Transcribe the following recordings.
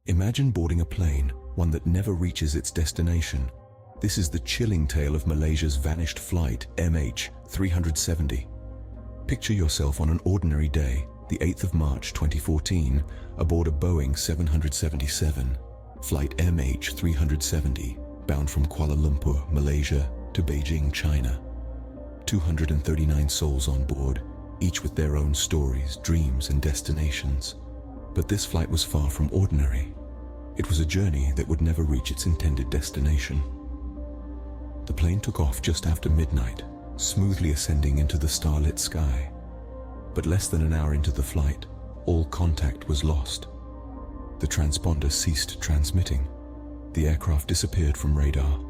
Imagine boarding a plane, one that never reaches its destination. This is the chilling tale of Malaysia's vanished Flight MH370. Picture yourself on an ordinary day, the 8th of March 2014, aboard a Boeing 777, Flight MH370, bound from Kuala Lumpur, Malaysia, to Beijing, China. 239 souls on board, each with their own stories, dreams, and destinations. But this flight was far from ordinary. It was a journey that would never reach its intended destination. The plane took off just after midnight, smoothly ascending into the starlit sky. But less than an hour into the flight, all contact was lost. The transponder ceased transmitting. The aircraft disappeared from radar.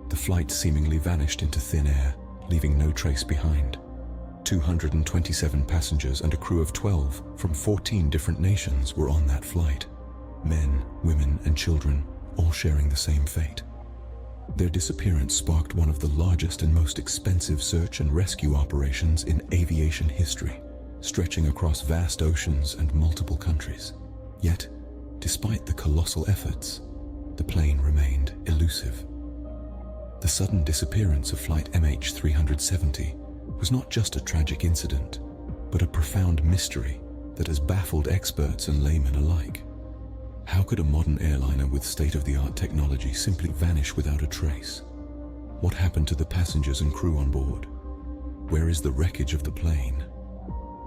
The flight seemingly vanished into thin air, leaving no trace behind. 227 passengers and a crew of 12 from 14 different nations were on that flight. Men, women, and children, all sharing the same fate. Their disappearance sparked one of the largest and most expensive search and rescue operations in aviation history, stretching across vast oceans and multiple countries. Yet, despite the colossal efforts, the plane remained elusive. The sudden disappearance of Flight MH370 was not just a tragic incident, but a profound mystery that has baffled experts and laymen alike. How could a modern airliner with state-of-the-art technology simply vanish without a trace? What happened to the passengers and crew on board? Where is the wreckage of the plane?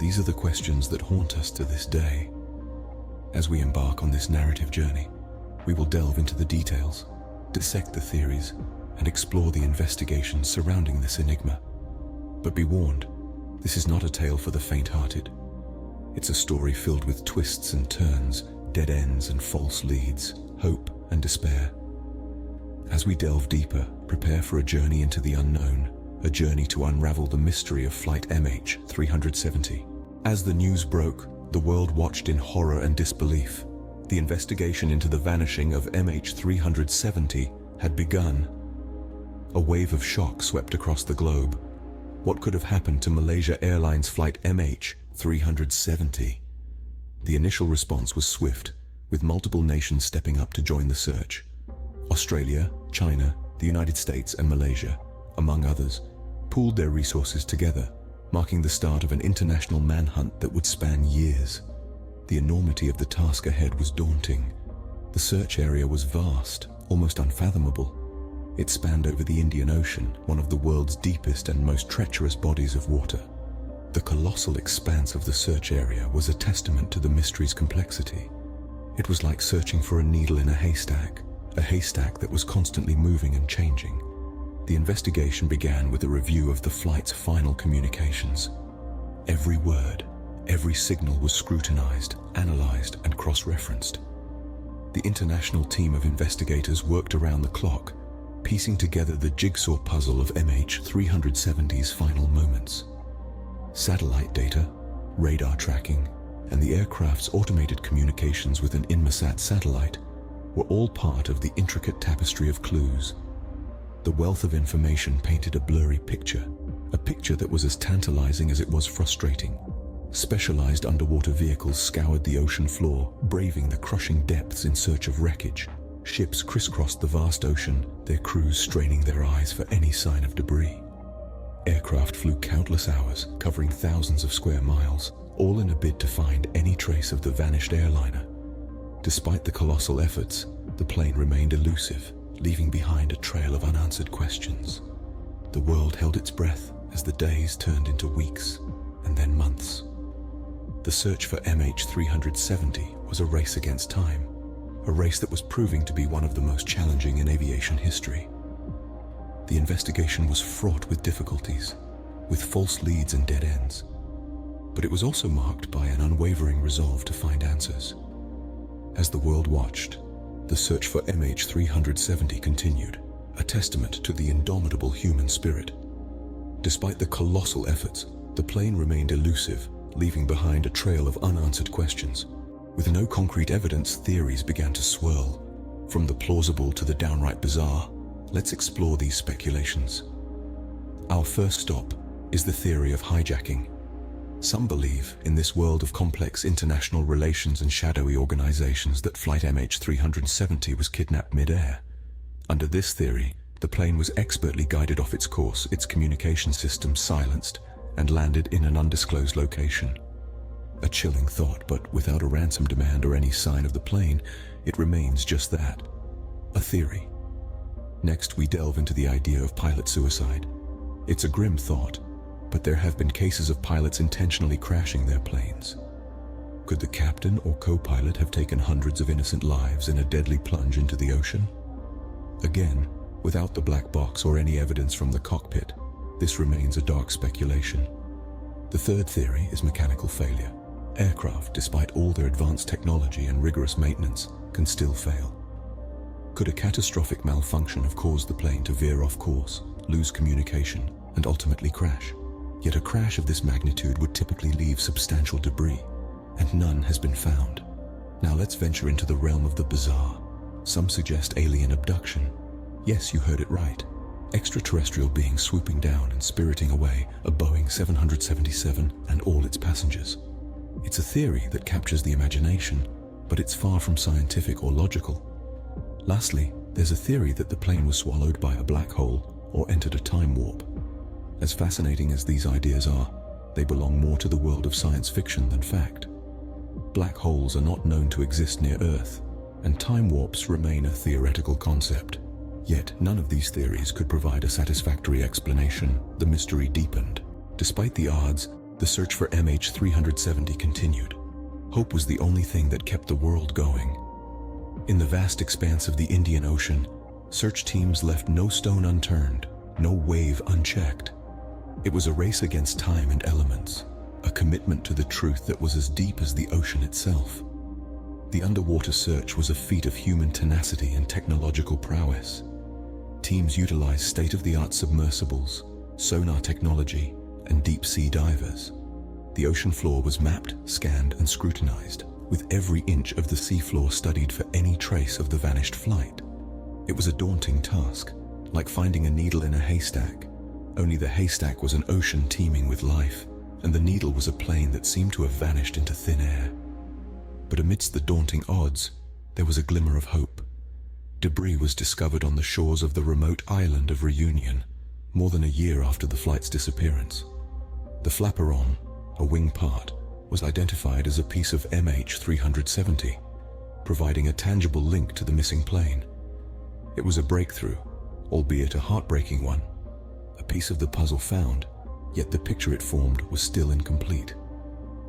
These are the questions that haunt us to this day. As we embark on this narrative journey, we will delve into the details, dissect the theories, and explore the investigations surrounding this enigma. But be warned, this is not a tale for the faint-hearted. It's a story filled with twists and turns, dead ends and false leads, hope and despair. As we delve deeper, prepare for a journey into the unknown, a journey to unravel the mystery of Flight MH370. As the news broke, the world watched in horror and disbelief. The investigation into the vanishing of MH370 had begun. A wave of shock swept across the globe. What could have happened to Malaysia Airlines Flight MH370? The initial response was swift, with multiple nations stepping up to join the search. Australia, China, the United States, and Malaysia, among others, pooled their resources together, marking the start of an international manhunt that would span years. The enormity of the task ahead was daunting. The search area was vast, almost unfathomable. It spanned over the Indian Ocean, one of the world's deepest and most treacherous bodies of water. The colossal expanse of the search area was a testament to the mystery's complexity. It was like searching for a needle in a haystack that was constantly moving and changing. The investigation began with a review of the flight's final communications. Every word, every signal was scrutinized, analyzed, and cross-referenced. The international team of investigators worked around the clock, piecing together the jigsaw puzzle of MH370's final moments. Satellite data, radar tracking, and the aircraft's automated communications with an Inmarsat satellite were all part of the intricate tapestry of clues. The wealth of information painted a blurry picture, a picture that was as tantalizing as it was frustrating. Specialized underwater vehicles scoured the ocean floor, braving the crushing depths in search of wreckage. Ships crisscrossed the vast ocean, their crews straining their eyes for any sign of debris. Aircraft flew countless hours, covering thousands of square miles, all in a bid to find any trace of the vanished airliner. Despite the colossal efforts, the plane remained elusive, leaving behind a trail of unanswered questions. The world held its breath as the days turned into weeks, and then months. The search for MH370 was a race against time, a race that was proving to be one of the most challenging in aviation history. The investigation was fraught with difficulties, with false leads and dead ends. But it was also marked by an unwavering resolve to find answers. As the world watched, the search for MH370 continued, a testament to the indomitable human spirit. Despite the colossal efforts, the plane remained elusive, leaving behind a trail of unanswered questions. With no concrete evidence, theories began to swirl. From the plausible to the downright bizarre, let's explore these speculations. Our first stop is the theory of hijacking. Some believe, in this world of complex international relations and shadowy organizations, that Flight MH370 was kidnapped mid-air. Under this theory, the plane was expertly guided off its course, its communication systems silenced, and landed in an undisclosed location. A chilling thought, but without a ransom demand or any sign of the plane, it remains just that, a theory. Next, we delve into the idea of pilot suicide. It's a grim thought, but there have been cases of pilots intentionally crashing their planes. Could the captain or co-pilot have taken hundreds of innocent lives in a deadly plunge into the ocean? Again, without the black box or any evidence from the cockpit, this remains a dark speculation. The third theory is mechanical failure. Aircraft, despite all their advanced technology and rigorous maintenance, can still fail. Could a catastrophic malfunction have caused the plane to veer off course, lose communication, and ultimately crash? Yet a crash of this magnitude would typically leave substantial debris, and none has been found. Now let's venture into the realm of the bizarre. Some suggest alien abduction. Yes, you heard it right. Extraterrestrial beings swooping down and spiriting away a Boeing 777 and all its passengers. It's a theory that captures the imagination, but it's far from scientific or logical. Lastly, there's a theory that the plane was swallowed by a black hole or entered a time warp. As fascinating as these ideas are, they belong more to the world of science fiction than fact. Black holes are not known to exist near Earth, and time warps remain a theoretical concept. Yet none of these theories could provide a satisfactory explanation. The mystery deepened. Despite the odds, the search for MH370 continued. Hope was the only thing that kept the world going. In the vast expanse of the Indian Ocean, search teams left no stone unturned, no wave unchecked. It was a race against time and elements, a commitment to the truth that was as deep as the ocean itself. The underwater search was a feat of human tenacity and technological prowess. Teams utilized state-of-the-art submersibles, sonar technology, and deep-sea divers. The ocean floor was mapped, scanned, and scrutinized, with every inch of the seafloor studied for any trace of the vanished flight. It was a daunting task, like finding a needle in a haystack. Only the haystack was an ocean teeming with life, and the needle was a plane that seemed to have vanished into thin air. But amidst the daunting odds, there was a glimmer of hope. Debris was discovered on the shores of the remote island of Reunion, more than a year after the flight's disappearance. The flaperon, a wing part, was identified as a piece of MH370, providing a tangible link to the missing plane. It was a breakthrough, albeit a heartbreaking one. A piece of the puzzle found, yet the picture it formed was still incomplete.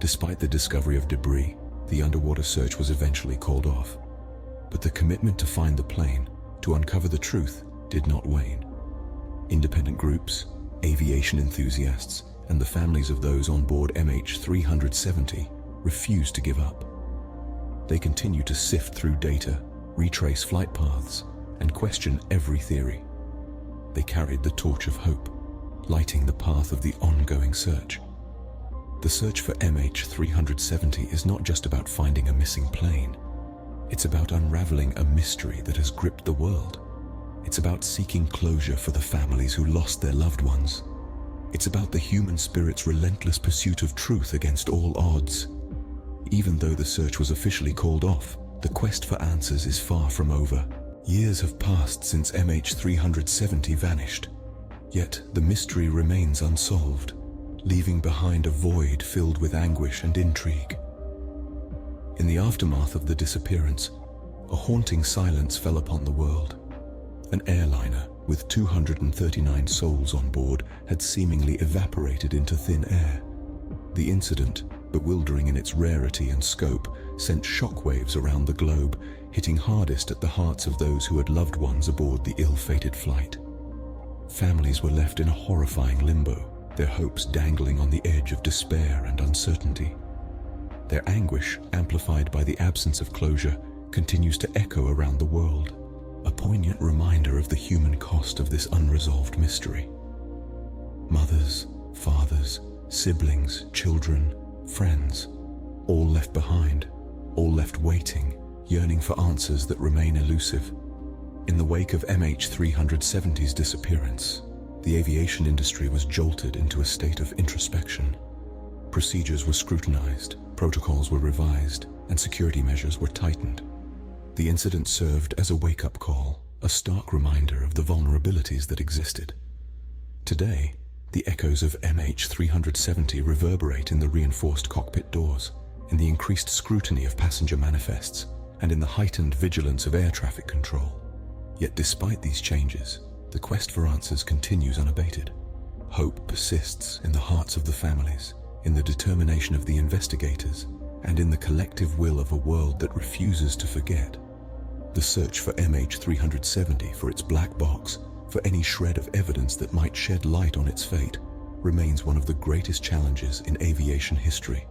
Despite the discovery of debris, the underwater search was eventually called off. But the commitment to find the plane, to uncover the truth, did not wane. Independent groups, aviation enthusiasts, and the families of those on board MH370 refused to give up. They continued to sift through data, retrace flight paths, and question every theory. They carried the torch of hope, lighting the path of the ongoing search. The search for MH370 is not just about finding a missing plane. It's about unraveling a mystery that has gripped the world. It's about seeking closure for the families who lost their loved ones. It's about the human spirit's relentless pursuit of truth against all odds. Even though the search was officially called off, the quest for answers is far from over. Years have passed since MH370 vanished. Yet the mystery remains unsolved, leaving behind a void filled with anguish and intrigue. In the aftermath of the disappearance, a haunting silence fell upon the world. An airliner with 239 souls on board had seemingly evaporated into thin air. The incident, bewildering in its rarity and scope, sent shockwaves around the globe, hitting hardest at the hearts of those who had loved ones aboard the ill-fated flight. Families were left in a horrifying limbo, their hopes dangling on the edge of despair and uncertainty. Their anguish, amplified by the absence of closure, continues to echo around the world, a poignant reminder of the human cost of this unresolved mystery. Mothers, fathers, siblings, children, friends, all left behind, all left waiting, yearning for answers that remain elusive. In the wake of MH370's disappearance, the aviation industry was jolted into a state of introspection. Procedures were scrutinized, protocols were revised, and security measures were tightened. The incident served as a wake-up call, a stark reminder of the vulnerabilities that existed. Today, the echoes of MH370 reverberate in the reinforced cockpit doors, in the increased scrutiny of passenger manifests, and in the heightened vigilance of air traffic control. Yet despite these changes, the quest for answers continues unabated. Hope persists in the hearts of the families, in the determination of the investigators, and in the collective will of a world that refuses to forget. The search for MH370, for its black box, for any shred of evidence that might shed light on its fate, remains one of the greatest challenges in aviation history.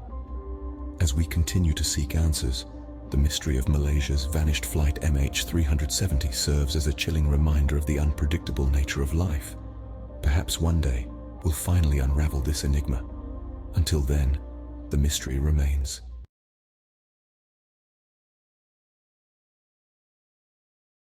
As we continue to seek answers, the mystery of Malaysia's vanished Flight MH370 serves as a chilling reminder of the unpredictable nature of life. Perhaps one day, we'll finally unravel this enigma. Until then, the mystery remains.